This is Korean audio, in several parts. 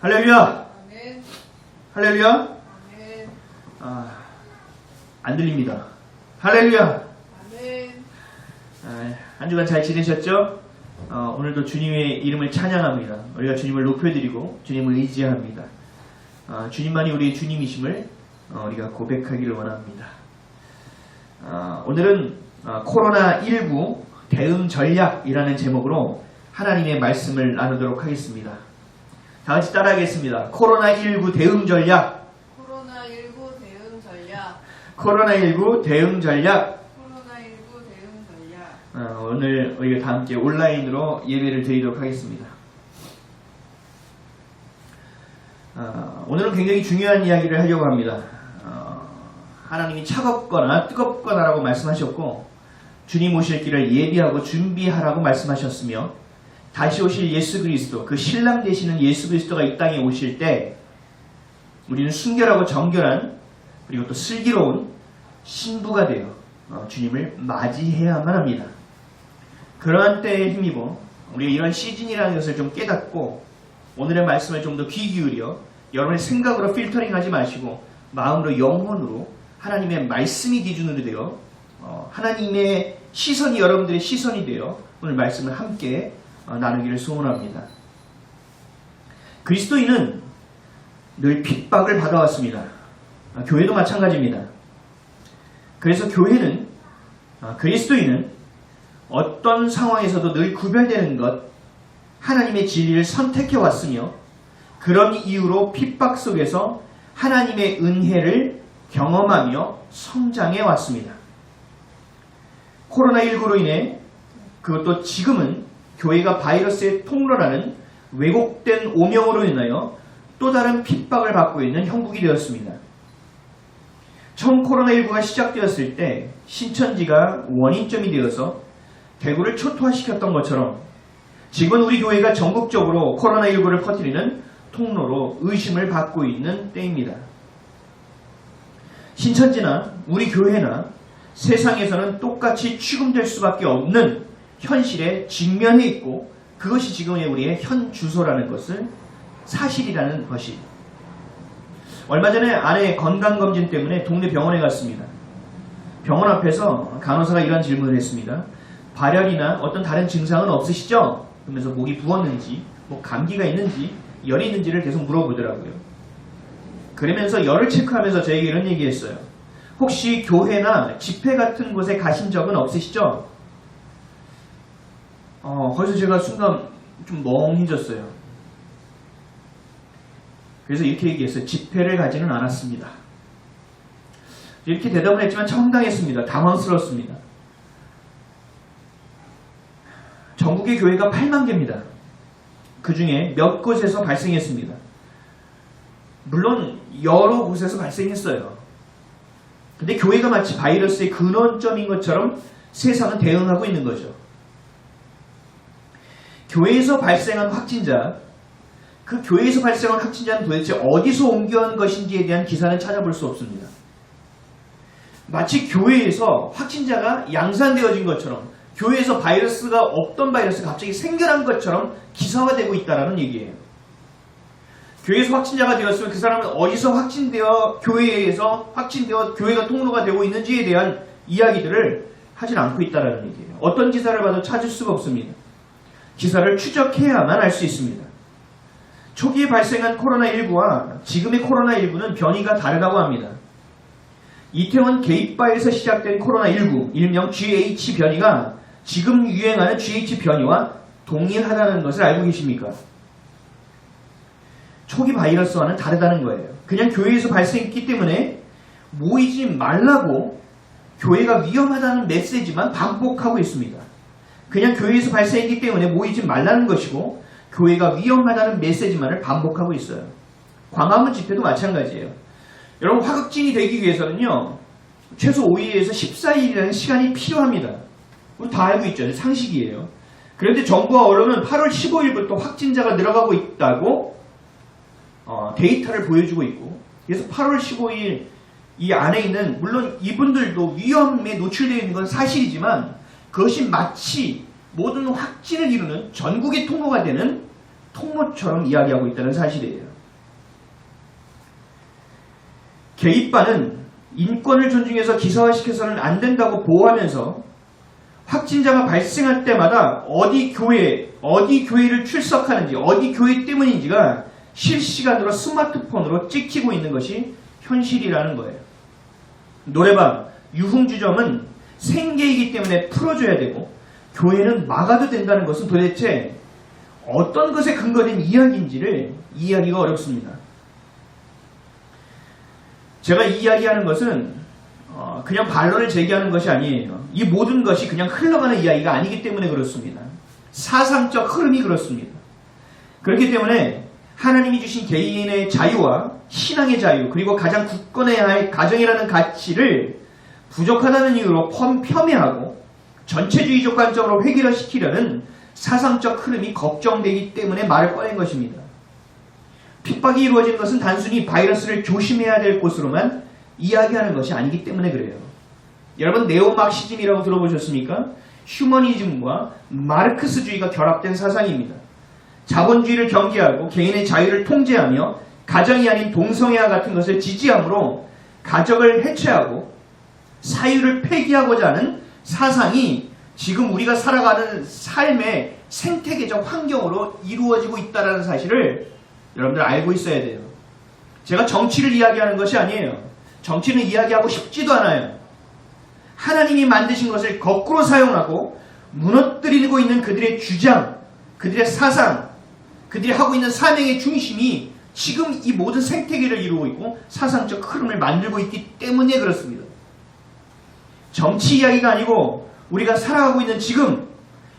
할렐루야! 아멘. 할렐루야! 아멘. 안 들립니다. 할렐루야! 아멘. 한 주간 잘 지내셨죠? 오늘도 주님의 이름을 찬양합니다. 우리가 주님을 높여드리고 주님을 의지합니다. 주님만이 우리의 주님이심을 우리가 고백하기를 원합니다. 오늘은 코로나19 대응 전략이라는 제목으로 하나님의 말씀을 나누도록 하겠습니다. 다 같이 따라하겠습니다. 코로나19 대응 전략. 코로나19 대응 전략. 코로나19 대응 전략. 코로나19 대응 전략. 오늘 우리가 다 함께 온라인으로 예배를 드리도록 하겠습니다. 오늘은 굉장히 중요한 이야기를 하려고 합니다. 하나님이 차갑거나 뜨겁거나라고 말씀하셨고 주님 오실 길을 예비하고 준비하라고 말씀하셨으며 다시 오실 예수 그리스도, 그 신랑 되시는 예수 그리스도가 이 땅에 오실 때 우리는 순결하고 정결한 그리고 또 슬기로운 신부가 되어 주님을 맞이해야만 합니다. 그러한 때에 힘입어 우리가 이런 시즌이라는 것을 좀 깨닫고 오늘의 말씀을 좀 더 귀 기울여 여러분의 생각으로 필터링하지 마시고 마음으로 영혼으로 하나님의 말씀이 기준으로 되어 하나님의 시선이 여러분들의 시선이 되어 오늘 말씀을 함께 나누기를 소원합니다. 그리스도인은 늘 핍박을 받아왔습니다. 교회도 마찬가지입니다. 그래서 교회는 그리스도인은 어떤 상황에서도 늘 구별되는 것, 하나님의 진리를 선택해 왔으며 그런 이유로 핍박 속에서 하나님의 은혜를 경험하며 성장해 왔습니다. 코로나19로 인해 그것도 지금은 교회가 바이러스의 통로라는 왜곡된 오명으로 인하여 또 다른 핍박을 받고 있는 형국이 되었습니다. 처음 코로나19가 시작되었을 때 신천지가 원인점이 되어서 대구를 초토화시켰던 것처럼 지금은 우리 교회가 전국적으로 코로나19를 퍼뜨리는 통로로 의심을 받고 있는 때입니다. 신천지나 우리 교회나 세상에서는 똑같이 취급될 수밖에 없는 현실에 직면해 있고 그것이 지금의 우리의 현 주소라는 것을 사실이라는 것이. 얼마 전에 아내의 건강검진 때문에 동네 병원에 갔습니다. 병원 앞에서 간호사가 이런 질문을 했습니다. 발열이나 어떤 다른 증상은 없으시죠? 그러면서 목이 부었는지 뭐 감기가 있는지 열이 있는지를 계속 물어보더라고요. 그러면서 열을 체크하면서 저에게 이런 얘기했어요. 혹시 교회나 집회 같은 곳에 가신 적은 없으시죠? 거기서 제가 순간 좀 멍해졌어요. 그래서 이렇게 얘기했어요. 집회를 가지는 않았습니다. 이렇게 대답을 했지만 청당했습니다. 당황스럽습니다. 전국의 교회가 8만 개입니다. 그 중에 몇 곳에서 발생했습니다. 물론 여러 곳에서 발생했어요. 근데 교회가 마치 바이러스의 근원점인 것처럼 세상은 대응하고 있는 거죠. 교회에서 발생한 확진자, 그 교회에서 발생한 확진자는 도대체 어디서 옮겨온 것인지에 대한 기사는 찾아볼 수 없습니다. 마치 교회에서 확진자가 양산되어진 것처럼 교회에서 바이러스가 없던 바이러스가 갑자기 생겨난 것처럼 기사화되고 있다는 얘기예요. 교회에서 확진자가 되었으면 그 사람은 어디서 확진되어 교회에서 확진되어 교회가 통로가 되고 있는지에 대한 이야기들을 하진 않고 있다는 얘기예요. 어떤 기사를 봐도 찾을 수가 없습니다. 기사를 추적해야만 알 수 있습니다. 초기에 발생한 코로나19와 지금의 코로나19는 변이가 다르다고 합니다. 이태원 게이바에서 시작된 코로나19, 일명 GH 변이가 지금 유행하는 GH 변이와 동일하다는 것을 알고 계십니까? 초기 바이러스와는 다르다는 거예요. 그냥 교회에서 발생했기 때문에 모이지 말라고 교회가 위험하다는 메시지만 반복하고 있습니다. 그냥 교회에서 발생했기 때문에 모이지 말라는 것이고 교회가 위험하다는 메시지만을 반복하고 있어요. 광화문 집회도 마찬가지예요. 여러분 확진이 되기 위해서는요. 최소 5일에서 14일이라는 시간이 필요합니다. 우리 다 알고 있죠. 상식이에요. 그런데 정부와 언론은 8월 15일부터 확진자가 늘어가고 있다고 데이터를 보여주고 있고 그래서 8월 15일 이 안에 있는 물론 이분들도 위험에 노출되어 있는 건 사실이지만 그것이 마치 모든 확진을 이루는 전국의 통로가 되는 통로처럼 이야기하고 있다는 사실이에요. 개입반은 인권을 존중해서 기사화시켜서는 안 된다고 보호하면서 확진자가 발생할 때마다 어디 교회를 출석하는지, 어디 교회 때문인지가 실시간으로 스마트폰으로 찍히고 있는 것이 현실이라는 거예요. 노래방, 유흥주점은 생계이기 때문에 풀어줘야 되고 교회는 막아도 된다는 것은 도대체 어떤 것에 근거된 이야기인지를 이해하기가 어렵습니다. 제가 이야기하는 것은 그냥 반론을 제기하는 것이 아니에요. 이 모든 것이 그냥 흘러가는 이야기가 아니기 때문에 그렇습니다. 사상적 흐름이 그렇습니다. 그렇기 때문에 하나님이 주신 개인의 자유와 신앙의 자유, 그리고 가장 굳건해야 할 가정이라는 가치를 부족하다는 이유로 폄훼하고 전체주의적 관점으로 획일화시키려는 사상적 흐름이 걱정되기 때문에 말을 꺼낸 것입니다. 핍박이 이루어지는 것은 단순히 바이러스를 조심해야 될 곳으로만 이야기하는 것이 아니기 때문에 그래요. 여러분, 네오막시즘이라고 들어보셨습니까? 휴머니즘과 마르크스주의가 결합된 사상입니다. 자본주의를 경계하고 개인의 자유를 통제하며 가정이 아닌 동성애와 같은 것을 지지함으로 가정을 해체하고 사유를 폐기하고자 하는 사상이 지금 우리가 살아가는 삶의 생태계적 환경으로 이루어지고 있다는 사실을 여러분들 알고 있어야 돼요. 제가 정치를 이야기하는 것이 아니에요. 정치는 이야기하고 싶지도 않아요. 하나님이 만드신 것을 거꾸로 사용하고 무너뜨리고 있는 그들의 주장, 그들의 사상, 그들이 하고 있는 사명의 중심이 지금 이 모든 생태계를 이루고 있고 사상적 흐름을 만들고 있기 때문에 그렇습니다. 정치 이야기가 아니고 우리가 살아가고 있는 지금,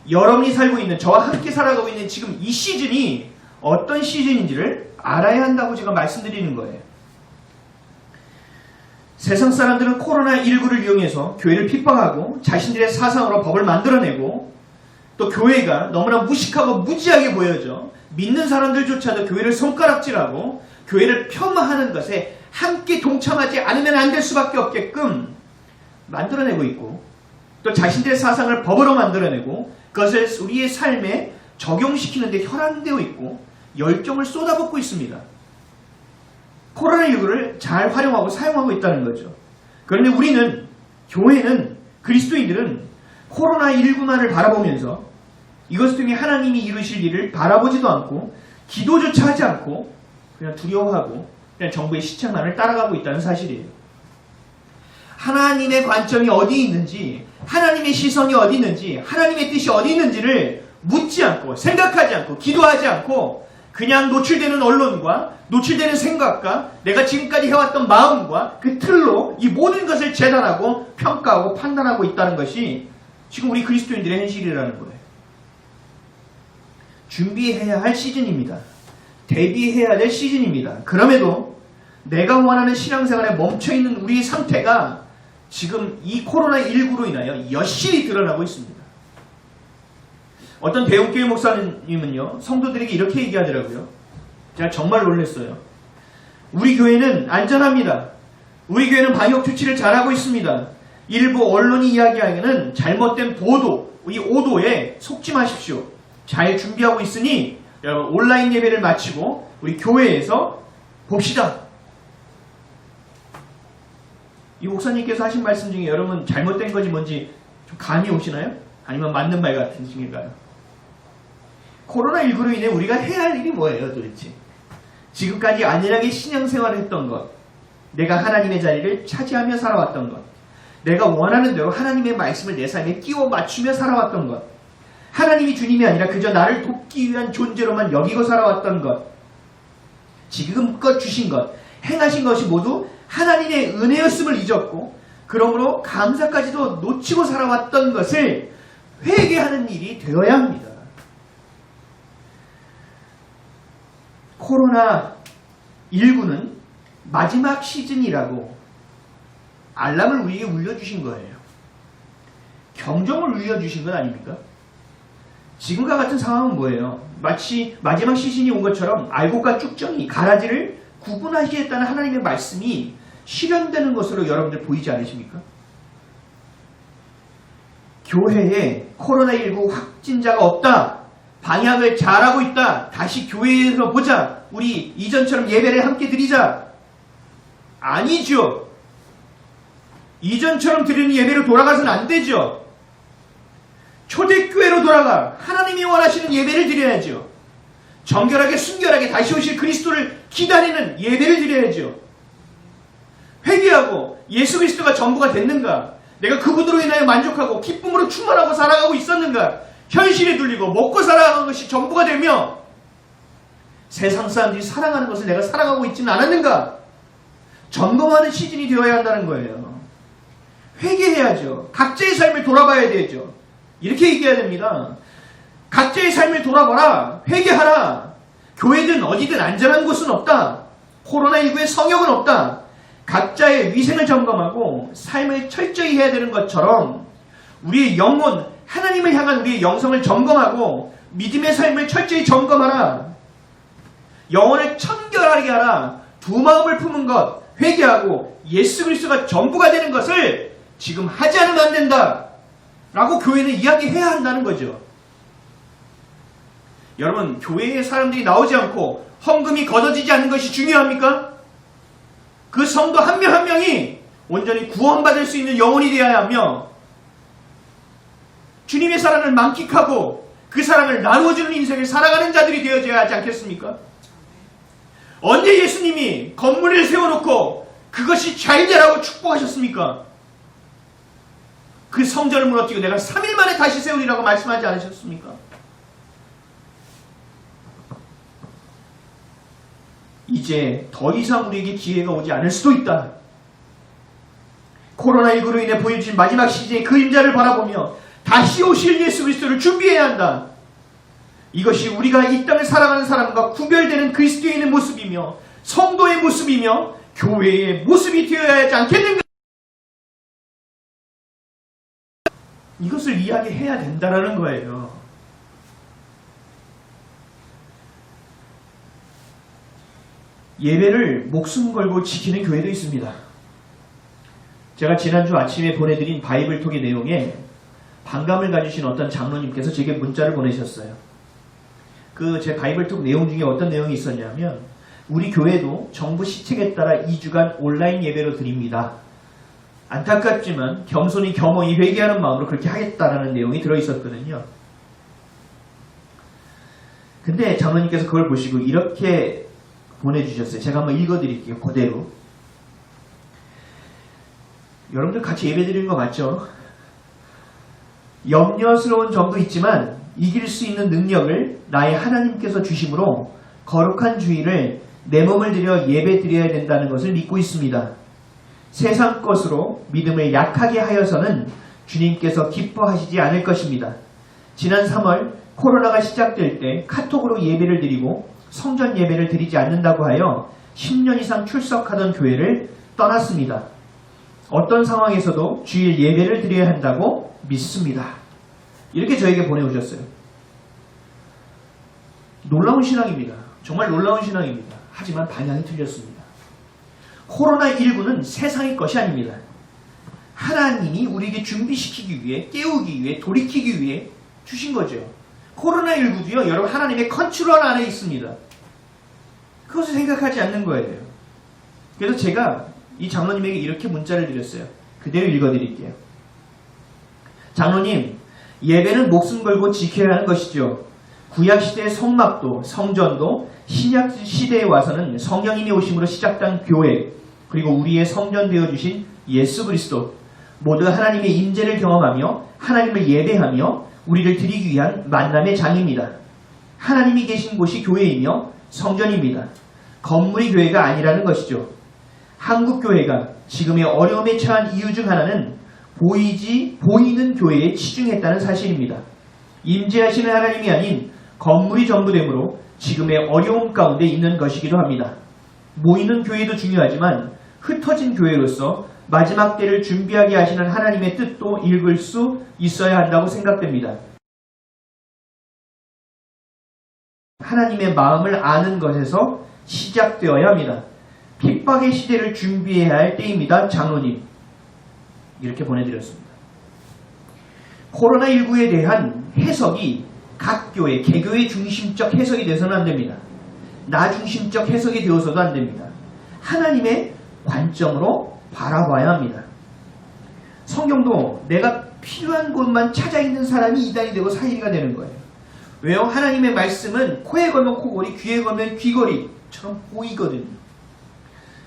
여러분이 살고 있는, 저와 함께 살아가고 있는 지금 이 시즌이 어떤 시즌인지를 알아야 한다고 제가 말씀드리는 거예요. 세상 사람들은 코로나19를 이용해서 교회를 핍박하고 자신들의 사상으로 법을 만들어내고 또 교회가 너무나 무식하고 무지하게 보여져 믿는 사람들조차도 교회를 손가락질하고 교회를 폄하하는 것에 함께 동참하지 않으면 안 될 수밖에 없게끔 만들어내고 있고 또 자신들의 사상을 법으로 만들어내고 그것을 우리의 삶에 적용시키는 데 혈안되어 있고 열정을 쏟아붓고 있습니다. 코로나19를 잘 활용하고 사용하고 있다는 거죠. 그런데 우리는, 교회는, 그리스도인들은 코로나19만을 바라보면서 이것을 통해 하나님이 이루실 일을 바라보지도 않고 기도조차 하지 않고 그냥 두려워하고 그냥 정부의 시책만을 따라가고 있다는 사실이에요. 하나님의 관점이 어디 있는지, 하나님의 시선이 어디 있는지, 하나님의 뜻이 어디 있는지를 묻지 않고 생각하지 않고 기도하지 않고 그냥 노출되는 언론과 노출되는 생각과 내가 지금까지 해왔던 마음과 그 틀로 이 모든 것을 재단하고 평가하고 판단하고 있다는 것이 지금 우리 그리스도인들의 현실이라는 거예요. 준비해야 할 시즌입니다. 대비해야 될 시즌입니다. 그럼에도 내가 원하는 신앙생활에 멈춰있는 우리의 상태가 지금 이 코로나19로 인하여 여실히 드러나고 있습니다. 어떤 대형교회 목사님은요, 성도들에게 이렇게 얘기하더라고요. 제가 정말 놀랐어요. 우리 교회는 안전합니다. 우리 교회는 방역 조치를 잘하고 있습니다. 일부 언론이 이야기하기는 잘못된 보도, 이 오도에 속지 마십시오. 잘 준비하고 있으니 여러분 온라인 예배를 마치고 우리 교회에서 봅시다. 이 목사님께서 하신 말씀 중에 여러분 잘못된 것이 뭔지 좀 감이 오시나요? 아니면 맞는 말 같으신가요? 코로나19로 인해 우리가 해야 할 일이 뭐예요 도대체? 지금까지 안전하게 신앙생활을 했던 것, 내가 하나님의 자리를 차지하며 살아왔던 것, 내가 원하는 대로 하나님의 말씀을 내 삶에 끼워 맞추며 살아왔던 것, 하나님이 주님이 아니라 그저 나를 돕기 위한 존재로만 여기고 살아왔던 것, 지금껏 주신 것, 행하신 것이 모두 하나님의 은혜였음을 잊었고 그러므로 감사까지도 놓치고 살아왔던 것을 회개하는 일이 되어야 합니다. 코로나19는 마지막 시즌이라고 알람을 우리에게 울려주신 거예요. 경종을 울려주신 건 아닙니까? 지금과 같은 상황은 뭐예요? 마치 마지막 시즌이 온 것처럼 알곡과 쭉정이 가라지를 구분하시겠다는 하나님의 말씀이 실현되는 것으로 여러분들 보이지 않으십니까? 교회에 코로나19 확진자가 없다, 방향을 잘하고 있다. 다시 교회에서 보자. 우리 이전처럼 예배를 함께 드리자. 아니죠. 이전처럼 드리는 예배로 돌아가서는 안 되죠. 초대교회로 돌아가 하나님이 원하시는 예배를 드려야죠. 정결하게 순결하게 다시 오실 그리스도를 기다리는 예배를 드려야죠. 회개하고 예수 그리스도가 전부가 됐는가? 내가 그분으로 인하여 만족하고 기쁨으로 충만하고 살아가고 있었는가? 현실에 눌리고 먹고 살아가는 것이 전부가 되며 세상 사람들이 사랑하는 것을 내가 사랑하고 있지는 않았는가? 점검하는 시즌이 되어야 한다는 거예요. 회개해야죠. 각자의 삶을 돌아봐야 되죠. 이렇게 얘기해야 됩니다. 각자의 삶을 돌아봐라. 회개하라. 교회든 어디든 안전한 곳은 없다. 코로나19의 성역은 없다. 각자의 위생을 점검하고 삶을 철저히 해야 되는 것처럼 우리의 영혼, 하나님을 향한 우리의 영성을 점검하고 믿음의 삶을 철저히 점검하라. 영혼을 청결하게 하라. 두 마음을 품은 것, 회개하고 예수 그리스도가 전부가 되는 것을 지금 하지 않으면 안 된다. 라고 교회는 이야기해야 한다는 거죠. 여러분, 교회에 사람들이 나오지 않고 헌금이 걷어지지 않는 것이 중요합니까? 그 성도 한 명 한 명이 온전히 구원받을 수 있는 영혼이 되어야 하며 주님의 사랑을 만끽하고 그 사랑을 나누어주는 인생을 살아가는 자들이 되어져야 하지 않겠습니까? 언제 예수님이 건물을 세워놓고 그것이 잘 되라고 축복하셨습니까? 그 성전을 무너뜨리고 내가 3일 만에 다시 세우리라고 말씀하지 않으셨습니까? 이제 더 이상 우리에게 기회가 오지 않을 수도 있다. 코로나19로 인해 보여진 마지막 시즌의 그림자를 바라보며 다시 오실 예수 그리스도를 준비해야 한다. 이것이 우리가 이 땅을 살아가는 사람과 구별되는 그리스도인의 모습이며 성도의 모습이며 교회의 모습이 되어야 하지 않겠는가? 이것을 이야기해야 된다는 거예요. 예배를 목숨 걸고 지키는 교회도 있습니다. 제가 지난주 아침에 보내드린 바이블톡의 내용에 반감을 가지신 어떤 장로님께서 제게 문자를 보내셨어요. 그 제 바이블톡 내용 중에 어떤 내용이 있었냐면 우리 교회도 정부 시책에 따라 2주간 온라인 예배로 드립니다. 안타깝지만 겸손히 겸허히 회개하는 마음으로 그렇게 하겠다라는 내용이 들어있었거든요. 근데 장로님께서 그걸 보시고 이렇게 보내주셨어요. 제가 한번 읽어드릴게요. 그대로. 여러분들 같이 예배 드리는 거 맞죠? 염려스러운 점도 있지만 이길 수 있는 능력을 나의 하나님께서 주심으로 거룩한 주의를 내 몸을 들여 예배 드려야 된다는 것을 믿고 있습니다. 세상 것으로 믿음을 약하게 하여서는 주님께서 기뻐하시지 않을 것입니다. 지난 3월 코로나가 시작될 때 카톡으로 예배를 드리고 성전 예배를 드리지 않는다고 하여 10년 이상 출석하던 교회를 떠났습니다. 어떤 상황에서도 주일 예배를 드려야 한다고 믿습니다. 이렇게 저에게 보내오셨어요. 놀라운 신앙입니다. 정말 놀라운 신앙입니다. 하지만 방향이 틀렸습니다. 코로나19는 세상의 것이 아닙니다. 하나님이 우리에게 준비시키기 위해, 깨우기 위해, 돌이키기 위해 주신 거죠. 코로나19도요, 여러분 하나님의 컨트롤 안에 있습니다. 그것을 생각하지 않는 거예요. 그래서 제가 이 장로님에게 이렇게 문자를 드렸어요. 그대로 읽어드릴게요. 장로님, 예배는 목숨 걸고 지켜야 하는 것이죠. 구약시대의 성막도 성전도 신약시대에 와서는 성령님이 오심으로 시작된 교회, 그리고 우리의 성전 되어주신 예수 그리스도, 모두 하나님의 임재를 경험하며 하나님을 예배하며 우리를 드리기 위한 만남의 장입니다. 하나님이 계신 곳이 교회이며 성전입니다. 건물이 교회가 아니라는 것이죠. 한국교회가 지금의 어려움에 처한 이유 중 하나는 보이는 교회에 치중했다는 사실입니다. 임재하시는 하나님이 아닌 건물이 전부되므로 지금의 어려움 가운데 있는 것이기도 합니다. 모이는 교회도 중요하지만 흩어진 교회로서 마지막 때를 준비하게 하시는 하나님의 뜻도 읽을 수 있어야 한다고 생각됩니다. 하나님의 마음을 아는 것에서 시작되어야 합니다. 핍박의 시대를 준비해야 할 때입니다. 장로님. 이렇게 보내드렸습니다. 코로나19에 대한 해석이 각 교회, 개교의 중심적 해석이 돼서는 안 됩니다. 나 중심적 해석이 되어서도 안 됩니다. 하나님의 관점으로 바라봐야 합니다. 성경도 내가 필요한 곳만 찾아 있는 사람이 이단이 되고 사이비가 되는 거예요. 왜요? 하나님의 말씀은 코에 걸면 코걸이, 귀에 걸면 귀걸이처럼 보이거든요.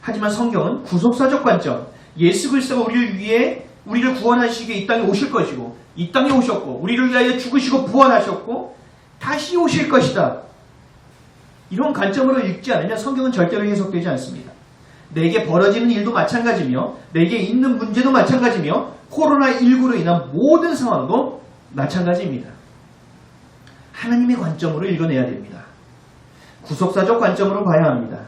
하지만 성경은 구속사적 관점, 예수 그리스도가 우리를 구원하시기 위해 이 땅에 오실 것이고, 이 땅에 오셨고, 우리를 위하여 죽으시고 부활하셨고 다시 오실 것이다. 이런 관점으로 읽지 않으면 성경은 절대로 해석되지 않습니다. 내게 벌어지는 일도 마찬가지며, 내게 있는 문제도 마찬가지며, 코로나19로 인한 모든 상황도 마찬가지입니다. 하나님의 관점으로 읽어내야 됩니다. 구속사적 관점으로 봐야 합니다.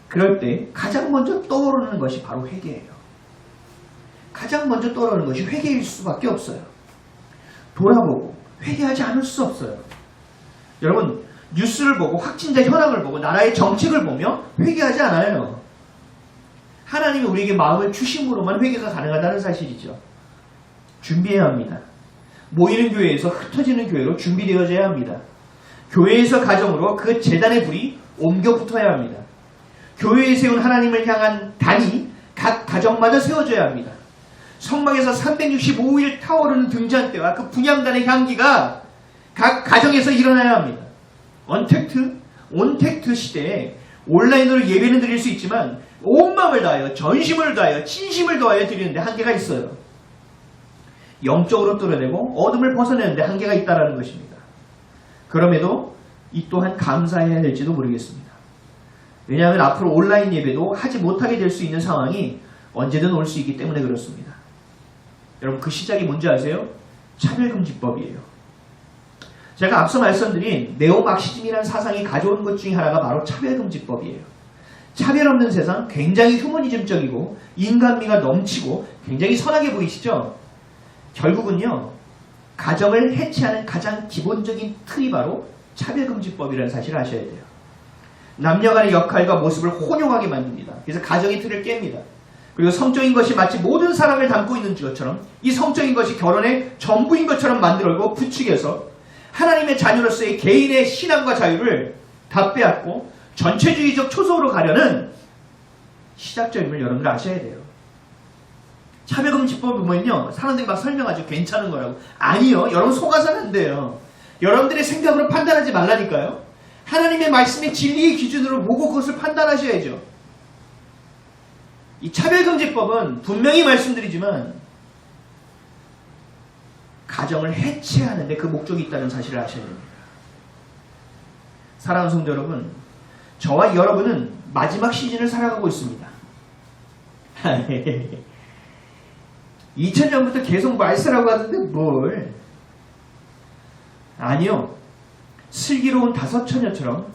그럴 때 가장 먼저 떠오르는 것이 바로 회개예요. 가장 먼저 떠오르는 것이 회개일 수밖에 없어요. 돌아보고 회개하지 않을 수 없어요. 여러분, 뉴스를 보고 확진자 현황을 보고 나라의 정책을 보며 회개하지 않아요. 하나님이 우리에게 마음을 주심으로만 회개가 가능하다는 사실이죠. 준비해야 합니다. 모이는 교회에서 흩어지는 교회로 준비되어져야 합니다. 교회에서 가정으로 그 제단의 불이 옮겨 붙어야 합니다. 교회에 세운 하나님을 향한 단이 각 가정마다 세워져야 합니다. 성막에서 365일 타오르는 등잔대와 그 분향단의 향기가 각 가정에서 일어나야 합니다. 온택트 시대에 온라인으로 예배는 드릴 수 있지만 온 마음을 다하여 전심을 다하여 진심을 다하여 드리는데 한계가 있어요. 영적으로 뚫어내고 어둠을 벗어내는데 한계가 있다는 것입니다. 그럼에도 이 또한 감사해야 될지도 모르겠습니다. 왜냐하면 앞으로 온라인 예배도 하지 못하게 될 수 있는 상황이 언제든 올 수 있기 때문에 그렇습니다. 여러분, 그 시작이 뭔지 아세요? 차별금지법이에요. 제가 앞서 말씀드린 네오막시즘이라는 사상이 가져온 것 중에 하나가 바로 차별금지법이에요. 차별 없는 세상, 굉장히 휴머니즘적이고 인간미가 넘치고 굉장히 선하게 보이시죠? 결국은요, 가정을 해체하는 가장 기본적인 틀이 바로 차별금지법이라는 사실을 아셔야 돼요. 남녀 간의 역할과 모습을 혼용하게 만듭니다. 그래서 가정의 틀을 깹니다. 그리고 성적인 것이 마치 모든 사랑을 담고 있는 것처럼, 이 성적인 것이 결혼의 전부인 것처럼 만들고 부추겨서 하나님의 자녀로서의 개인의 신앙과 자유를 다 빼앗고 전체주의적 초속으로 가려는 시작점임을 여러분들 아셔야 돼요. 차별금지법을 보면요, 사람들이 막 설명하죠. 괜찮은 거라고. 아니요. 여러분 속아서는 안 돼요. 여러분들의 생각으로 판단하지 말라니까요. 하나님의 말씀의 진리의 기준으로 보고 그것을 판단하셔야죠. 이 차별금지법은 분명히 말씀드리지만 가정을 해체하는데 그 목적이 있다는 사실을 아셔야 됩니다. 사랑하는 성도 여러분, 저와 여러분은 마지막 시즌을 살아가고 있습니다. 2000년부터 계속 말세라고 하는데 뭘? 아니요. 슬기로운 다섯 처녀처럼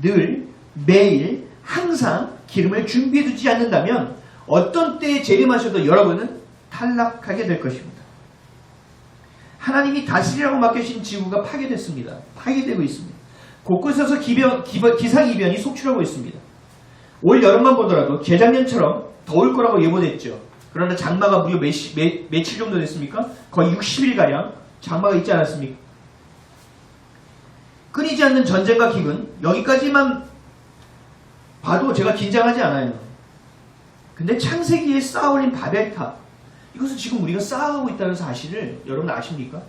늘, 매일, 항상 기름을 준비해두지 않는다면 어떤 때에 재림하셔도 여러분은 탈락하게 될 것입니다. 하나님이 다스리라고 맡겨주신 지구가 파괴됐습니다. 파괴되고 있습니다. 곳곳에서 기상이변이 속출하고 있습니다. 올 여름만 보더라도 재작년처럼 더울 거라고 예보됐죠. 그러나 장마가 무려 며칠 정도 됐습니까? 거의 60일가량 장마가 있지 않았습니까? 끊이지 않는 전쟁과 기근, 여기까지만 봐도 제가 긴장하지 않아요. 근데 창세기에 쌓아올린 바벨탑, 이것은 지금 우리가 쌓아가고 있다는 사실을 여러분 아십니까?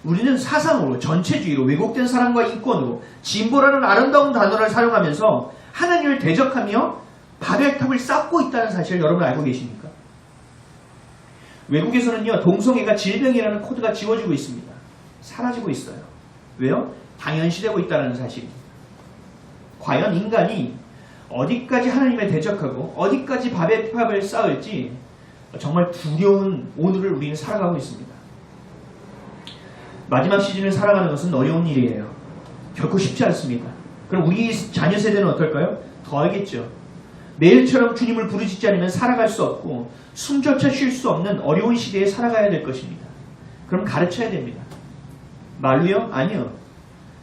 우리는 사상으로, 전체주의로, 왜곡된 사랑과 인권으로 진보라는 아름다운 단어를 사용하면서 하나님을 대적하며 바벨탑을 쌓고 있다는 사실을 여러분 알고 계십니까? 외국에서는요, 동성애가 질병이라는 코드가 지워지고 있습니다. 사라지고 있어요. 왜요? 당연시되고 있다는 사실입니다. 과연 인간이 어디까지 하나님을 대적하고 어디까지 바벨탑을 쌓을지 정말 두려운 오늘을 우리는 살아가고 있습니다. 마지막 시즌을 살아가는 것은 어려운 일이에요. 결코 쉽지 않습니다. 그럼 우리 자녀 세대는 어떨까요? 더 알겠죠. 매일처럼 주님을 부르짖지 않으면 살아갈 수 없고 숨조차 쉴 수 없는 어려운 시대에 살아가야 될 것입니다. 그럼 가르쳐야 됩니다. 말로요? 아니요.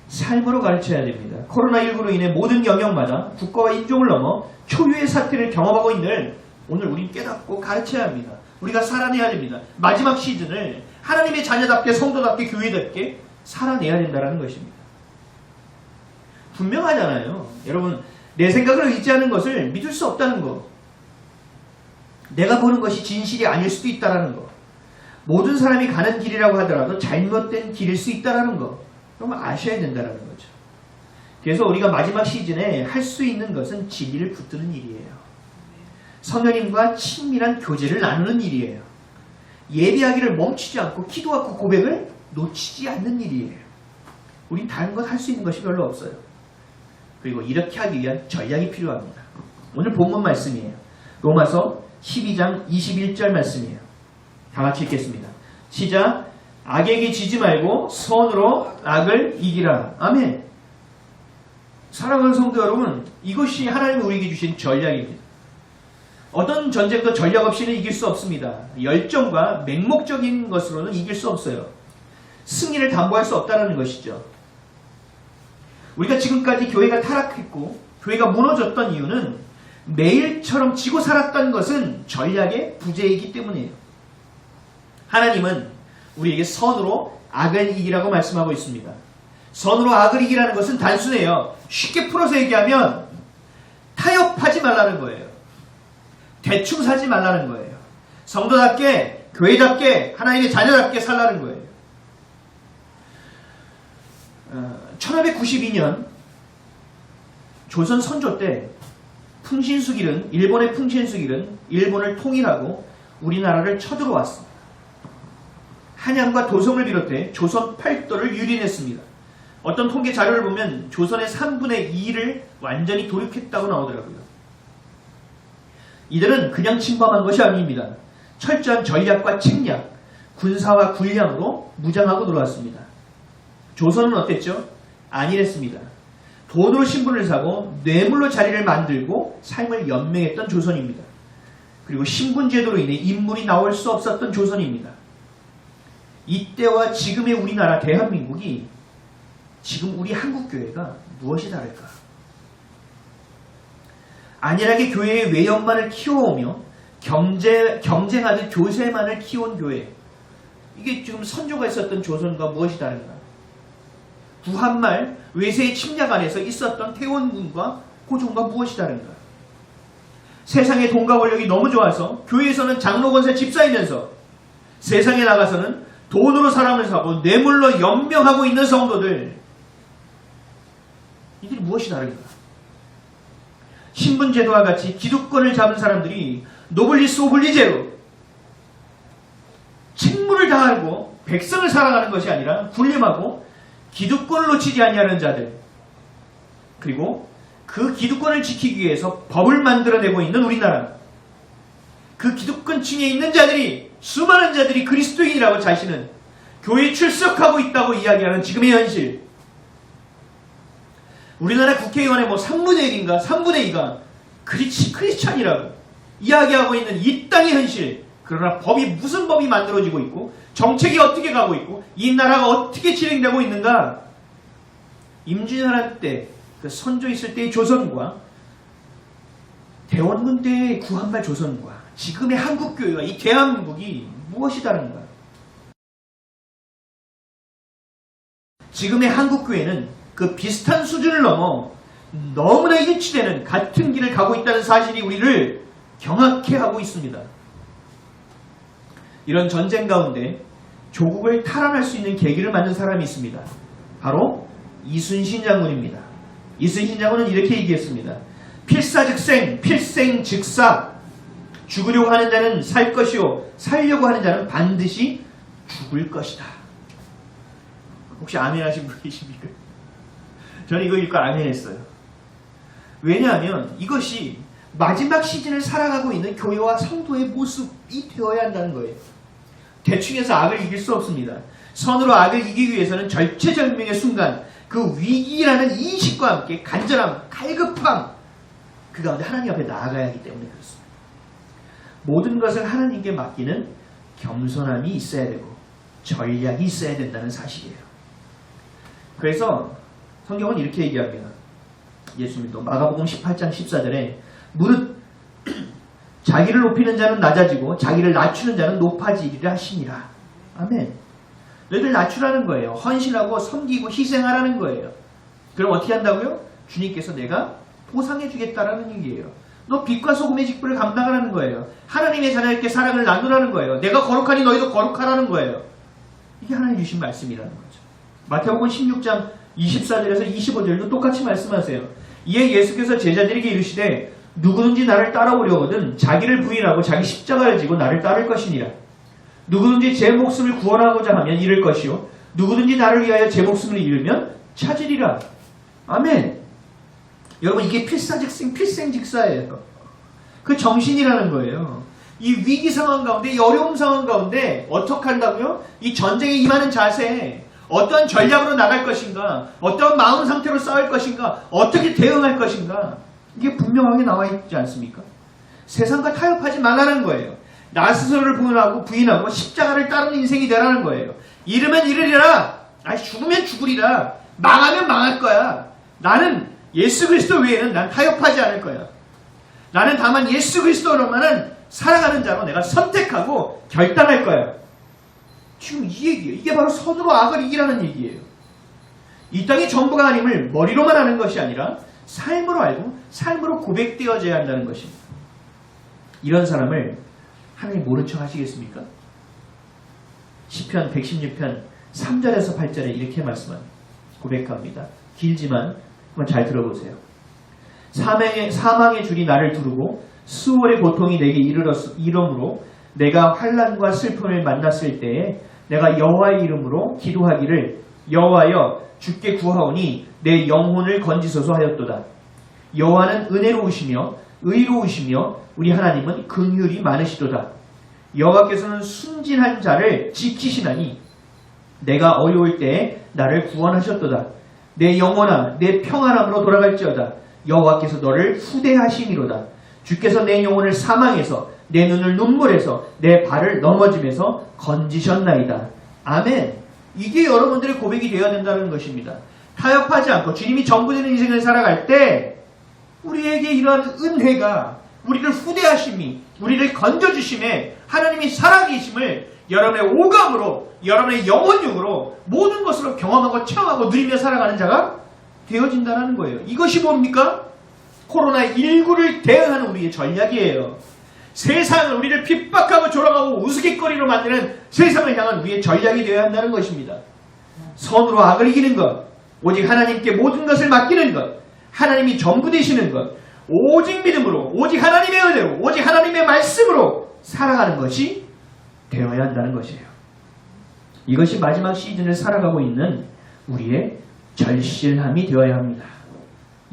삶으로 가르쳐야 됩니다. 코로나19로 인해 모든 영역마다 국가와 인종을 넘어 초유의 사태를 경험하고 있는 오늘 우린 깨닫고 가르쳐야 합니다. 우리가 살아내야 됩니다. 마지막 시즌을 하나님의 자녀답게, 성도답게, 교회답게 살아내야 된다는 것입니다. 분명하잖아요. 여러분, 내 생각을 의지하는 것을 믿을 수 없다는 거. 내가 보는 것이 진실이 아닐 수도 있다는 거. 모든 사람이 가는 길이라고 하더라도 잘못된 길일 수 있다는 거. 그러면 아셔야 된다는 거죠. 그래서 우리가 마지막 시즌에 할 수 있는 것은 진리를 붙드는 일이에요. 성령님과 친밀한 교제를 나누는 일이에요. 예배하기를 멈추지 않고 기도하고 고백을 놓치지 않는 일이에요. 우린 다른 것 할 수 있는 것이 별로 없어요. 그리고 이렇게 하기 위한 전략이 필요합니다. 오늘 본문 말씀이에요. 로마서 12장 21절 말씀이에요. 다 같이 읽겠습니다. 시작. 악에게 지지 말고 선으로 악을 이기라. 아멘. 사랑하는 성도 여러분, 이것이 하나님이 우리에게 주신 전략입니다. 어떤 전쟁도 전략 없이는 이길 수 없습니다. 열정과 맹목적인 것으로는 이길 수 없어요. 승리를 담보할 수 없다는 것이죠. 우리가 지금까지 교회가 타락했고 교회가 무너졌던 이유는 매일처럼 지고 살았던 것은 전략의 부재이기 때문이에요. 하나님은 우리에게 선으로 악을 이기라고 말씀하고 있습니다. 선으로 악을 이기라는 것은 단순해요. 쉽게 풀어서 얘기하면 타협하지 말라는 거예요. 대충 살지 말라는 거예요. 성도답게, 교회답게, 하나님의 자녀답게 살라는 거예요. 1592년 조선 선조 때 일본의 풍신수길은 일본을 통일하고 우리나라를 쳐들어왔습니다. 한양과 도성을 비롯해 조선 8도를 유린했습니다. 어떤 통계 자료를 보면 조선의 3분의 2를 완전히 도륙했다고 나오더라고요. 이들은 그냥 침범한 것이 아닙니다. 철저한 전략과 책략, 군사와 군량으로 무장하고 들어왔습니다. 조선은 어땠죠? 안일했습니다. 돈으로 신분을 사고 뇌물로 자리를 만들고 삶을 연명했던 조선입니다. 그리고 신분제도로 인해 인물이 나올 수 없었던 조선입니다. 이때와 지금의 우리나라 대한민국이 지금 우리 한국교회가 무엇이 다를까? 안일하게 교회의 외연만을 키워오며 경쟁하듯 교세만을 키운 교회. 이게 지금 선조가 있었던 조선과 무엇이 다른가? 구한말 외세의 침략 안에서 있었던 태원군과 고종과 무엇이 다른가? 세상의 돈과 권력이 너무 좋아서 교회에서는 장로 권세 집사이면서 세상에 나가서는 돈으로 사람을 사고 뇌물로 연명하고 있는 성도들. 이들이 무엇이 다른가? 신분제도와 같이 기득권을 잡은 사람들이 노블리스 오블리제로 책무를 다하고 백성을 사랑하는 것이 아니라 군림하고 기득권을 놓치지 아니하는 자들, 그리고 그 기득권을 지키기 위해서 법을 만들어내고 있는 우리나라, 그 기득권층에 있는 자들이, 수많은 자들이 그리스도인이라고 자신은 교회에 출석하고 있다고 이야기하는 지금의 현실. 우리나라 국회의원의 3분의 1인가 3분의 2가 크리스찬이라고 이야기하고 있는 이 땅의 현실. 그러나 무슨 법이 만들어지고 있고 정책이 어떻게 가고 있고 이 나라가 어떻게 진행되고 있는가? 임진왜란 때 그 선조 있을 때의 조선과 대원군 때의 구한말 조선과 지금의 한국교회와 이 대한민국이 무엇이 다른가? 지금의 한국교회는 그 비슷한 수준을 넘어 너무나 일치되는 같은 길을 가고 있다는 사실이 우리를 경악해 하고 있습니다. 이런 전쟁 가운데 조국을 탈환할 수 있는 계기를 만든 사람이 있습니다. 바로 이순신 장군입니다. 이순신 장군은 이렇게 얘기했습니다. 필사즉생, 필생즉사. 죽으려고 하는 자는 살 것이요, 살려고 하는 자는 반드시 죽을 것이다. 혹시 아멘 하신 분 계십니까? 저는 이거 읽고 아멘 했어요. 왜냐하면 이것이 마지막 시즌을 살아가고 있는 교회와 성도의 모습이 되어야 한다는 거예요. 대충 해서 악을 이길 수 없습니다. 선으로 악을 이기기 위해서는 절체절명의 순간 그 위기라는 인식과 함께 간절함, 갈급함, 그 가운데 하나님 앞에 나아가야 하기 때문에 그렇습니다. 모든 것을 하나님께 맡기는 겸손함이 있어야 되고 전략이 있어야 된다는 사실이에요. 그래서 성경은 이렇게 얘기합니다. 예수님도 마가복음 18장 14절에 무릇 자기를 높이는 자는 낮아지고 자기를 낮추는 자는 높아지리라 하시니라. 아멘. 너희들 낮추라는 거예요. 헌신하고 섬기고 희생하라는 거예요. 그럼 어떻게 한다고요? 주님께서 내가 보상해 주겠다라는 얘기예요. 너 빛과 소금의 직분을 감당하라는 거예요. 하나님의 자녀에게 사랑을 나누라는 거예요. 내가 거룩하니 너희도 거룩하라는 거예요. 이게 하나님 주신 말씀이라는 거죠. 마태복음 16장 24절에서 25절도 똑같이 말씀하세요. 이에 예수께서 제자들에게 이르시되 누구든지 나를 따라오려거든 자기를 부인하고 자기 십자가를 지고 나를 따를 것이니라. 누구든지 제 목숨을 구원하고자 하면 잃을 것이요 누구든지 나를 위하여 제 목숨을 잃으면 찾으리라. 아멘. 여러분 이게 필생직사예요. 그 정신이라는 거예요. 이 위기 상황 가운데, 이 어려움 상황 가운데 어떻게 한다고요? 이 전쟁에 임하는 자세, 어떤 전략으로 나갈 것인가, 어떤 마음 상태로 싸울 것인가, 어떻게 대응할 것인가, 이게 분명하게 나와 있지 않습니까? 세상과 타협하지 말라는 거예요. 나 스스로를 부인하고 십자가를 따르는 인생이 되라는 거예요. 잃으면 잃으리라. 죽으면 죽으리라. 망하면 망할 거야. 나는 예수 그리스도 외에는 난 타협하지 않을 거야. 나는 다만 예수 그리스도로만은 살아가는 자로 내가 선택하고 결단할 거야. 지금 이 얘기예요. 이게 바로 선으로 악을 이기라는 얘기예요. 이 땅의 전부가 아님을 머리로만 아는 것이 아니라 삶으로 알고 삶으로 고백되어져야 한다는 것입니다. 이런 사람을 하나님 모른 척 하시겠습니까? 시편 116편 3절에서 8절에 이렇게 말씀합니다. 고백합니다. 길지만 한번 잘 들어보세요. 사망의 줄이 나를 두르고 수월의 고통이 내게 이르므로 내가 환난과 슬픔을 만났을 때에 내가 여호와의 이름으로 기도하기를 여호와여 주께 구하오니 내 영혼을 건지소서 하였도다. 여호와는 은혜로우시며 의로우시며 우리 하나님은 긍휼이 많으시도다. 여호와께서는 순진한 자를 지키시나니 내가 어려울 때에 나를 구원하셨도다. 내 영혼아 내 평안함으로 돌아갈지어다. 여호와께서 너를 후대하시니로다. 주께서 내 영혼을 사망에서 내 눈을 눈물에서 내 발을 넘어짐에서 건지셨나이다. 아멘. 이게 여러분들의 고백이 되어야 된다는 것입니다. 타협하지 않고 주님이 전부 되는 인생을 살아갈 때 우리에게 이러한 은혜가 우리를 후대하심이 우리를 건져주심에 하나님이 살아계심을 여러분의 오감으로 여러분의 영혼육으로 모든 것으로 경험하고 체험하고 누리며 살아가는 자가 되어진다는 거예요. 이것이 뭡니까? 코로나19를 대응하는 우리의 전략이에요. 세상을 우리를 핍박하고 조롱하고 우스갯거리로 만드는 세상을 향한 우리의 전략이 되어야 한다는 것입니다. 선으로 악을 이기는 것, 오직 하나님께 모든 것을 맡기는 것, 하나님이 전부 되시는 것, 오직 믿음으로, 오직 하나님의 은혜로, 오직 하나님의 말씀으로 살아가는 것이 되어야 한다는 것이에요. 이것이 마지막 시즌을 살아가고 있는 우리의 절실함이 되어야 합니다.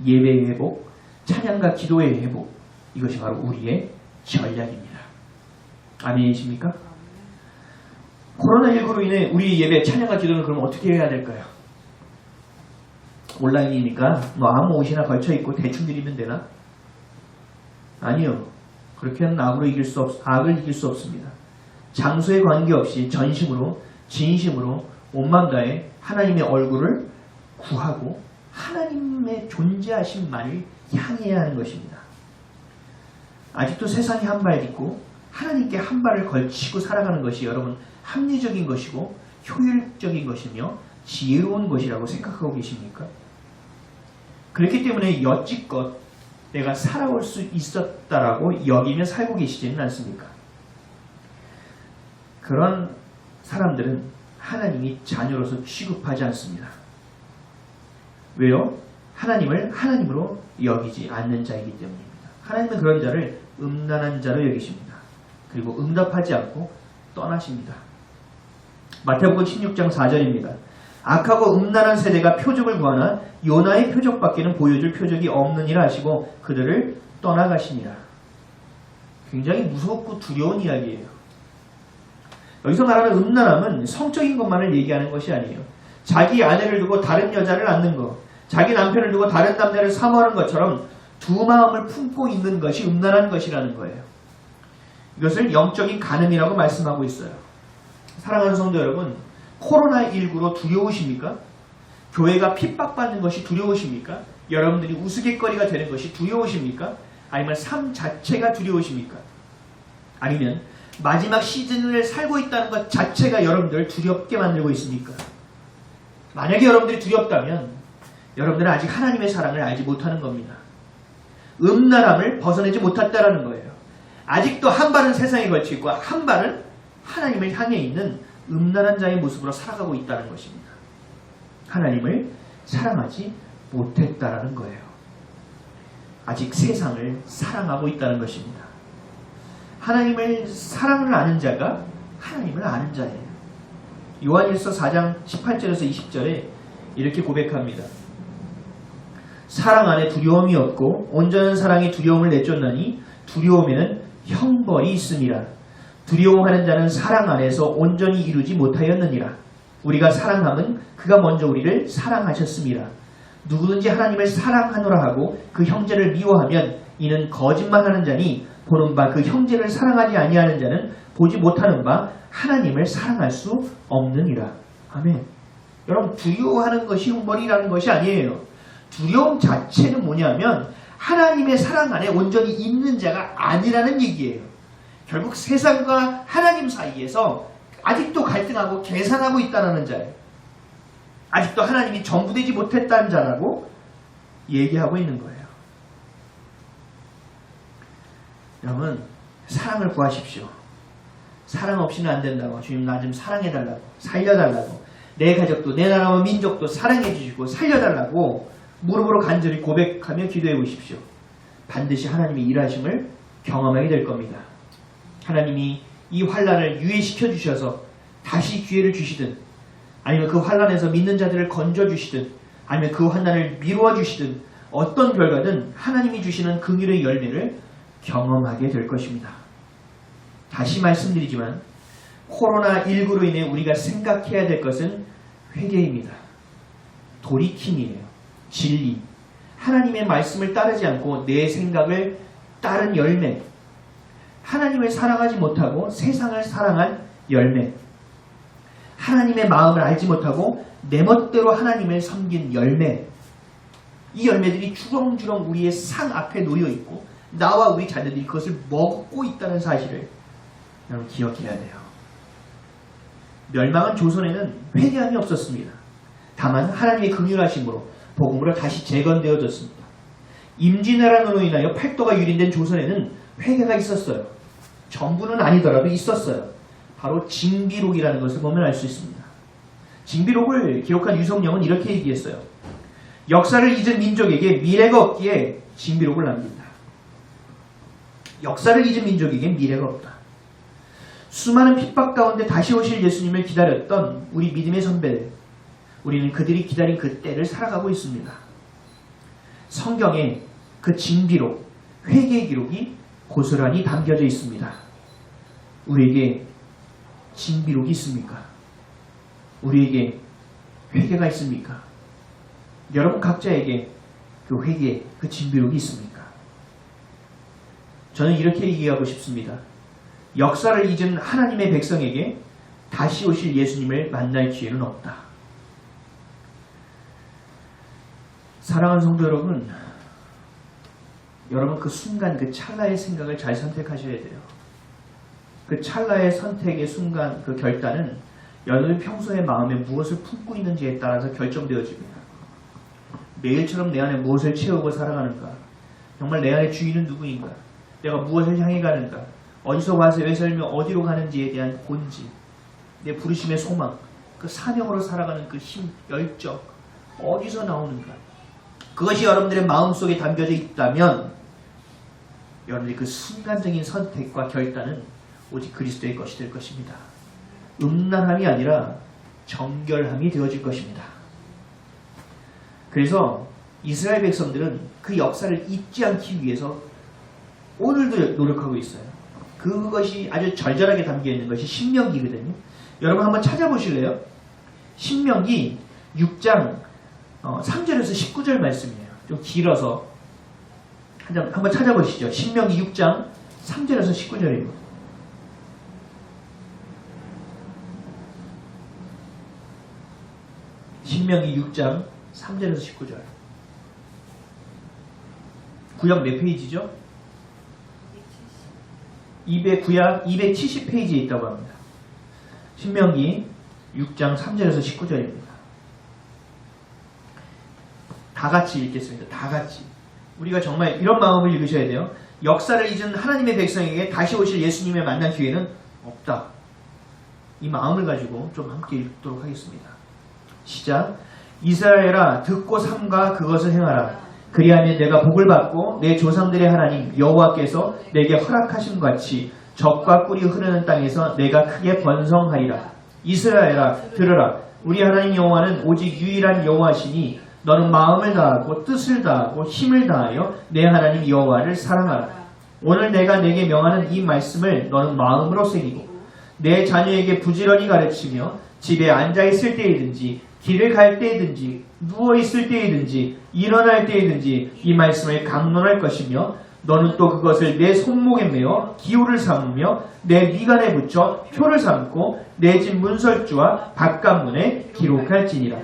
예배의 회복, 찬양과 기도의 회복, 이것이 바로 우리의 전략입니다. 아멘이십니까? 코로나19로 인해 우리 예배, 찬양과 기도는 그럼 어떻게 해야 될까요? 온라인이니까 뭐 아무 옷이나 걸쳐 입고 대충 드리면 되나? 아니요. 그렇게는 악을 이길 수 없습니다. 장소에 관계없이 전심으로 진심으로 온 마음 다해 하나님의 얼굴을 구하고 하나님의 존재하심만을 향해야 하는 것입니다. 아직도 세상이 한 발 딛고 하나님께 한 발을 걸치고 살아가는 것이 여러분 합리적인 것이고 효율적인 것이며 지혜로운 것이라고 생각하고 계십니까? 그렇기 때문에 여지껏 내가 살아올 수 있었다라고 여기며 살고 계시지는 않습니까? 그런 사람들은 하나님이 자녀로서 취급하지 않습니다. 왜요? 하나님을 하나님으로 여기지 않는 자이기 때문입니다. 하나님은 그런 자를 음란한 자로 여기십니다. 그리고 응답하지 않고 떠나십니다. 마태복음 16장 4절입니다. 악하고 음란한 세대가 표적을 구하나 요나의 표적밖에는 보여줄 표적이 없느니라 하시고 그들을 떠나가시니라. 굉장히 무섭고 두려운 이야기예요. 여기서 말하는 음란함은 성적인 것만을 얘기하는 것이 아니에요. 자기 아내를 두고 다른 여자를 낳는 것, 자기 남편을 두고 다른 남자를 사모하는 것처럼 두 마음을 품고 있는 것이 음란한 것이라는 거예요. 이것을 영적인 간음이라고 말씀하고 있어요. 사랑하는 성도 여러분, 코로나19로 두려우십니까? 교회가 핍박받는 것이 두려우십니까? 여러분들이 우스갯거리가 되는 것이 두려우십니까? 아니면 삶 자체가 두려우십니까? 아니면 마지막 시즌을 살고 있다는 것 자체가 여러분들을 두렵게 만들고 있습니까? 만약에 여러분들이 두렵다면 여러분들은 아직 하나님의 사랑을 알지 못하는 겁니다. 음란함을 벗어내지 못했다라는 거예요. 아직도 한 발은 세상에 걸쳐 있고 한 발은 하나님을 향해 있는 음란한 자의 모습으로 살아가고 있다는 것입니다. 하나님을 사랑하지 못했다라는 거예요. 아직 세상을 사랑하고 있다는 것입니다. 하나님을 사랑을 아는 자가 하나님을 아는 자예요. 요한일서 4장 18절에서 20절에 이렇게 고백합니다. 사랑 안에 두려움이 없고 온전한 사랑이 두려움을 내쫓나니 두려움에는 형벌이 있음이라. 두려워하는 자는 사랑 안에서 온전히 이루지 못하였느니라. 우리가 사랑함은 그가 먼저 우리를 사랑하셨음이라. 누구든지 하나님을 사랑하노라 하고 그 형제를 미워하면 이는 거짓말하는 자니 보는 바 그 형제를 사랑하지 아니하는 자는 보지 못하는 바 하나님을 사랑할 수 없느니라. 아멘. 여러분, 두려워하는 것이 형벌이라는 것이 아니에요. 두려움 자체는 뭐냐면 하나님의 사랑 안에 온전히 있는 자가 아니라는 얘기예요. 결국 세상과 하나님 사이에서 아직도 갈등하고 계산하고 있다는 자예요. 아직도 하나님이 전부되지 못했다는 자라고 얘기하고 있는 거예요. 여러분, 사랑을 구하십시오. 사랑 없이는 안 된다고. 주님, 나 좀 사랑해달라고, 살려달라고, 내 가족도 내 나라와 민족도 사랑해 주시고 살려달라고 무릎으로 간절히 고백하며 기도해 보십시오. 반드시 하나님의 일하심을 경험하게 될 겁니다. 하나님이 이 환난을 유예시켜 주셔서 다시 기회를 주시든, 아니면 그 환난에서 믿는 자들을 건져 주시든, 아니면 그 환난을 미루어 주시든, 어떤 결과든 하나님이 주시는 긍휼의 열매를 경험하게 될 것입니다. 다시 말씀드리지만 코로나19로 인해 우리가 생각해야 될 것은 회개입니다. 돌이킴이에요. 진리. 하나님의 말씀을 따르지 않고 내 생각을 따른 열매. 하나님을 사랑하지 못하고 세상을 사랑한 열매. 하나님의 마음을 알지 못하고 내 멋대로 하나님을 섬긴 열매. 이 열매들이 주렁주렁 우리의 상 앞에 놓여 있고 나와 우리 자녀들이 그것을 먹고 있다는 사실을 여러분 기억해야 돼요. 멸망한 조선에는 회개함이 없었습니다. 다만 하나님의 긍휼하심으로 복음으로 다시 재건되어졌습니다. 임진왜란으로 인하여 팔도가 유린된 조선에는 회개가 있었어요. 전부는 아니더라도 있었어요. 바로 징비록이라는 것을 보면 알 수 있습니다. 징비록을 기록한 유성령은 이렇게 얘기했어요. 역사를 잊은 민족에게 미래가 없기에 징비록을 남긴다. 역사를 잊은 민족에게 미래가 없다. 수많은 핍박 가운데 다시 오실 예수님을 기다렸던 우리 믿음의 선배들, 우리는 그들이 기다린 그 때를 살아가고 있습니다. 성경에 그 징비록, 회개의 기록이 고스란히 담겨져 있습니다. 우리에게 징비록이 있습니까? 우리에게 회개가 있습니까? 여러분 각자에게 그 회개, 그 징비록이 있습니까? 저는 이렇게 얘기하고 싶습니다. 역사를 잊은 하나님의 백성에게 다시 오실 예수님을 만날 기회는 없다. 사랑하는 성도 여러분, 여러분 그 순간 그 찰나의 생각을 잘 선택하셔야 돼요. 그 찰나의 선택의 순간 그 결단은 여러분 평소에 마음에 무엇을 품고 있는지에 따라서 결정되어집니다. 매일처럼 내 안에 무엇을 채우고 살아가는가? 정말 내 안에 주인은 누구인가? 내가 무엇을 향해 가는가? 어디서 와서 왜 살며 어디로 가는지에 대한 본질, 내 부르심의 소망, 그 사명으로 살아가는 그 힘, 열정, 어디서 나오는가? 그것이 여러분들의 마음속에 담겨져 있다면 여러분들이 그 순간적인 선택과 결단은 오직 그리스도의 것이 될 것입니다. 음란함이 아니라 정결함이 되어질 것입니다. 그래서 이스라엘 백성들은 그 역사를 잊지 않기 위해서 오늘도 노력하고 있어요. 그것이 아주 절절하게 담겨있는 것이 신명기거든요. 여러분 한번 찾아보실래요? 신명기 6장 3절에서 19절 말씀이에요. 좀 길어서 한번 찾아보시죠. 신명기 6장 3절에서 19절이에요. 신명기 6장 3절에서 19절. 구역 몇 페이지죠? 구약 270페이지에 있다고 합니다. 신명기 6장 3절에서 19절입니다. 다 같이 읽겠습니다. 다 같이. 우리가 정말 이런 마음을 읽으셔야 돼요. 역사를 잊은 하나님의 백성에게 다시 오실 예수님의 만난 기회는 없다. 이 마음을 가지고 좀 함께 읽도록 하겠습니다. 시작. 이스라엘아 듣고 삼가 그것을 행하라. 그리하면 내가 복을 받고 내 조상들의 하나님 여호와께서 내게 허락하신 같이 젖과 꿀이 흐르는 땅에서 내가 크게 번성하리라. 이스라엘아 들으라. 우리 하나님 여호와는 오직 유일한 여호와시니 너는 마음을 다하고 뜻을 다하고 힘을 다하여 내 하나님 여호와를 사랑하라. 오늘 내가 내게 명하는 이 말씀을 너는 마음으로 새기고 내 자녀에게 부지런히 가르치며 집에 앉아있을 때이든지 길을 갈 때이든지 누워있을 때이든지 일어날 때이든지 이 말씀을 강론할 것이며 너는 또 그것을 내 손목에 메어 기호를 삼으며 내 미간에 붙여 표를 삼고 내 집 문설주와 바깥문에 기록할지니라.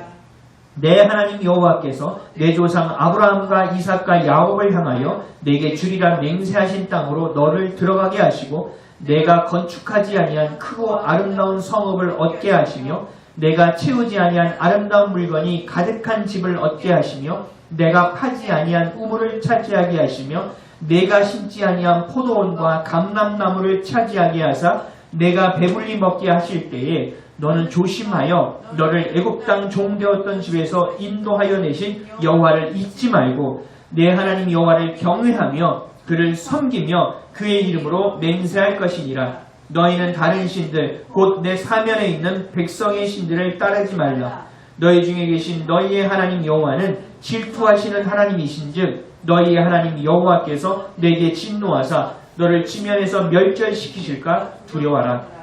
내 하나님 여호와께서 내 조상 아브라함과 이삭과 야곱을 향하여 내게 주리라 맹세하신 땅으로 너를 들어가게 하시고 내가 건축하지 아니한 크고 아름다운 성읍을 얻게 하시며 내가 채우지 아니한 아름다운 물건이 가득한 집을 얻게 하시며 내가 파지 아니한 우물을 차지하게 하시며 내가 심지 아니한 포도원과 감람나무를 차지하게 하사 내가 배불리 먹게 하실 때에 너는 조심하여 너를 애굽 땅 종되었던 집에서 인도하여 내신 여호와를 잊지 말고 내 하나님 여호와를 경외하며 그를 섬기며 그의 이름으로 맹세할 것이니라. 너희는 다른 신들 곧 내 사면에 있는 백성의 신들을 따르지 말라. 너희 중에 계신 너희의 하나님 여호와는 질투하시는 하나님이신즉 너희의 하나님 여호와께서 내게 진노하사 너를 지면에서 멸절시키실까 두려워하라.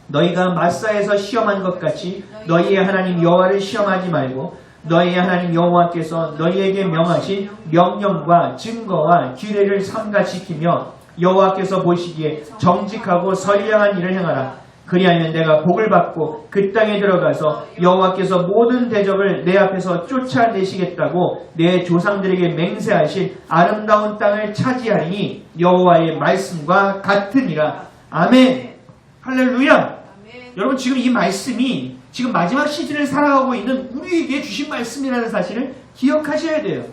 너희가 마사에서 시험한 것 같이 너희의 하나님 여호와를 시험하지 말고 너희의 하나님 여호와께서 너희에게 명하신 명령과 증거와 규례를 삼가 지키며 여호와께서 보시기에 정직하고 선량한 일을 행하라. 그리하면 내가 복을 받고 그 땅에 들어가서 여호와께서 모든 대적을 내 앞에서 쫓아내시겠다고 내 조상들에게 맹세하신 아름다운 땅을 차지하리니 여호와의 말씀과 같으니라. 아멘. 할렐루야. 아멘. 여러분 지금 이 말씀이 지금 마지막 시즌을 살아가고 있는 우리에게 주신 말씀이라는 사실을 기억하셔야 돼요.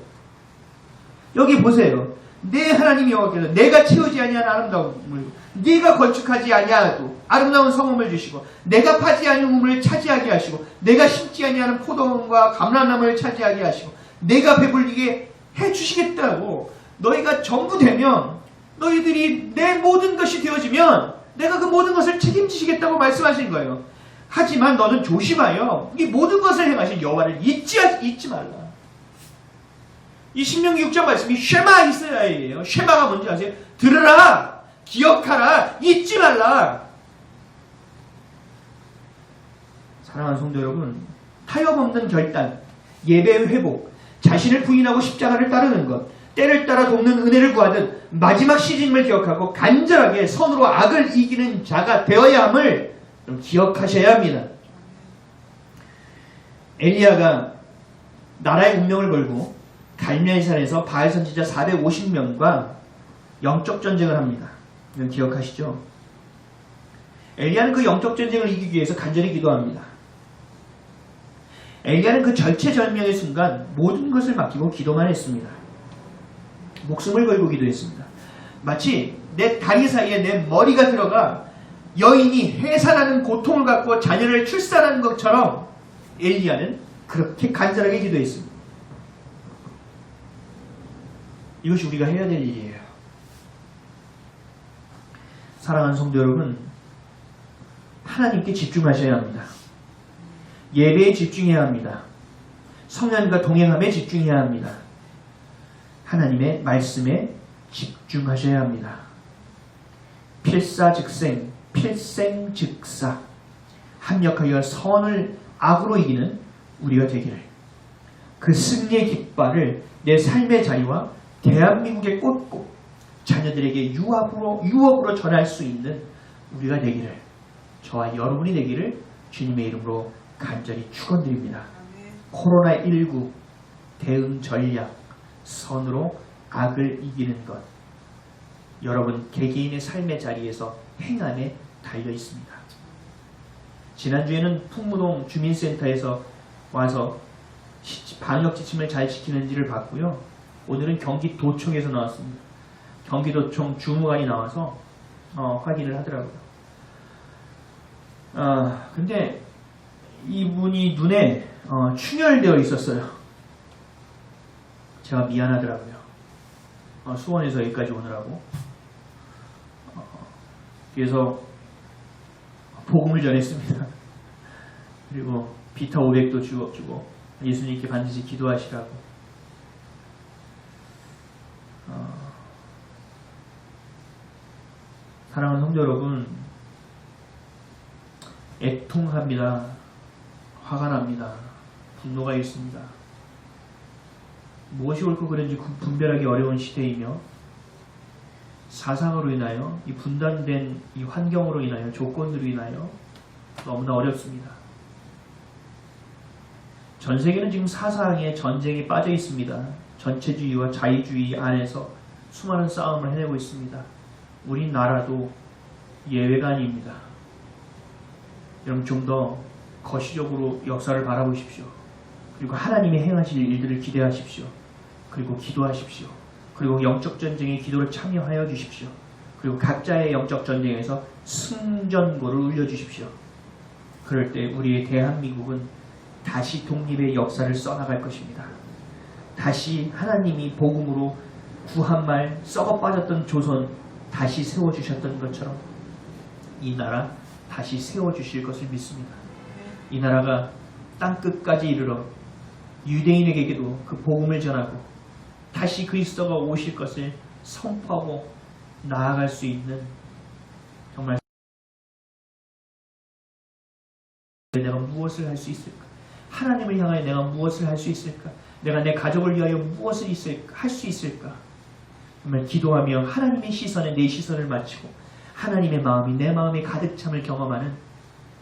여기 보세요. 내 하나님 여호와께서 내가 채우지 아니한 아름다운 물, 네가 건축하지 아니하도 아름다운 성읍을 주시고 내가 파지 아니한 우물을 차지하게 하시고 내가 심지 아니하는 포도원과 감람나무를 차지하게 하시고 내가 배불리게 해주시겠다고. 너희가 전부 되면 너희들이 내 모든 것이 되어지면 내가 그 모든 것을 책임지시겠다고 말씀하신 거예요. 하지만 너는 조심하여 이 모든 것을 행하신 여호와를 잊지 말라. 이 신명기 6장 말씀이 쉐마 이스라엘이에요. 쉐마가 뭔지 아세요? 들으라, 기억하라, 잊지 말라. 사랑하는 성도 여러분, 타협 없는 결단, 예배의 회복, 자신을 부인하고 십자가를 따르는 것, 때를 따라 돕는 은혜를 구하듯 마지막 시즌을 기억하고 간절하게 선으로 악을 이기는 자가 되어야 함을 좀 기억하셔야 합니다. 엘리야가 나라의 운명을 걸고 갈멜산에서 바알 선지자 450명과 영적 전쟁을 합니다. 이건 기억하시죠? 엘리야는 그 영적 전쟁을 이기기 위해서 간절히 기도합니다. 엘리야는 그 절체절명의 순간 모든 것을 맡기고 기도만 했습니다. 목숨을 걸고 기도했습니다. 마치 내 다리 사이에 내 머리가 들어가 여인이 해산하는 고통을 갖고 자녀를 출산하는 것처럼 엘리야는 그렇게 간절하게 기도했습니다. 이것이 우리가 해야 될 일이에요. 사랑하는 성도 여러분, 하나님께 집중하셔야 합니다. 예배에 집중해야 합니다. 성령과 동행함에 집중해야 합니다. 하나님의 말씀에 집중하셔야 합니다. 필사즉생, 필생즉사, 합력하여 선을 악으로 이기는 우리가 되기를, 그 승리의 깃발을 내 삶의 자리와 대한민국에 꽂고 자녀들에게 유업으로 전할 수 있는 우리가 되기를, 저와 여러분이 되기를 주님의 이름으로 간절히 축원드립니다. 코로나19 대응 전략, 선으로 악을 이기는 것, 여러분 개개인의 삶의 자리에서 행함에 달려 있습니다. 지난주에는 풍무동 주민센터에서 와서 방역 지침을 잘 지키는지를 봤고요. 오늘은 경기도청에서 나왔습니다. 경기도청 주무관이 나와서 확인을 하더라고요. 근데 이분이 눈에 충혈되어 있었어요. 제가 미안하더라고요. 수원에서 여기까지 오느라고. 그래서 복음을 전했습니다. 그리고 비타 500도 주고 예수님께 반드시 기도하시라고. 사랑하는 성도 여러분, 애통합니다. 화가 납니다. 분노가 있습니다. 무엇이 옳고 그른지 분별하기 어려운 시대이며 사상으로 인하여 이 분단된 이 환경으로 인하여 조건으로 인하여 너무나 어렵습니다. 전 세계는 지금 사상의 전쟁에 빠져 있습니다. 전체주의와 자유주의 안에서 수많은 싸움을 해내고 있습니다. 우리나라도 예외가 아닙니다. 여러분 좀 더 거시적으로 역사를 바라보십시오. 그리고 하나님이 행하실 일들을 기대하십시오. 그리고 기도하십시오. 그리고 영적 전쟁에 기도를 참여하여 주십시오. 그리고 각자의 영적 전쟁에서 승전고를 울려주십시오. 그럴 때 우리의 대한민국은 다시 독립의 역사를 써나갈 것입니다. 다시 하나님이 복음으로 구한말 썩어 빠졌던 조선 다시 세워주셨던 것처럼 이 나라 다시 세워주실 것을 믿습니다. 이 나라가 땅끝까지 이르러 유대인에게도 그 복음을 전하고 다시 그리스도가 오실 것을 선포하고 나아갈 수 있는 정말 내가 무엇을 할 수 있을까? 하나님을 향하여 내가 무엇을 할 수 있을까? 내가 내 가족을 위하여 무엇을 할 수 있을까? 정말 기도하며 하나님의 시선에 내 시선을 맞추고 하나님의 마음이 내 마음에 가득 참을 경험하는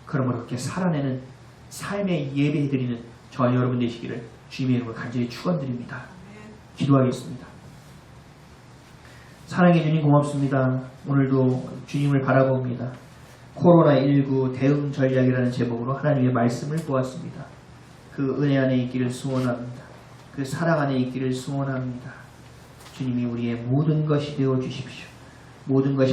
그러므로 그렇게 살아내는 삶의 예배해드리는 저와 여러분 되시기를 주님의 이름으로 간절히 축원드립니다. 기도하겠습니다. 사랑해 주님 고맙습니다. 오늘도 주님을 바라봅니다. 코로나19 대응 전략이라는 제목으로 하나님의 말씀을 보았습니다. 그 은혜 안에 있기를 소원합니다. 그 사랑 안에 있기를 소원합니다. 주님이 우리의 모든 것이 되어 주십시오. 모든 것이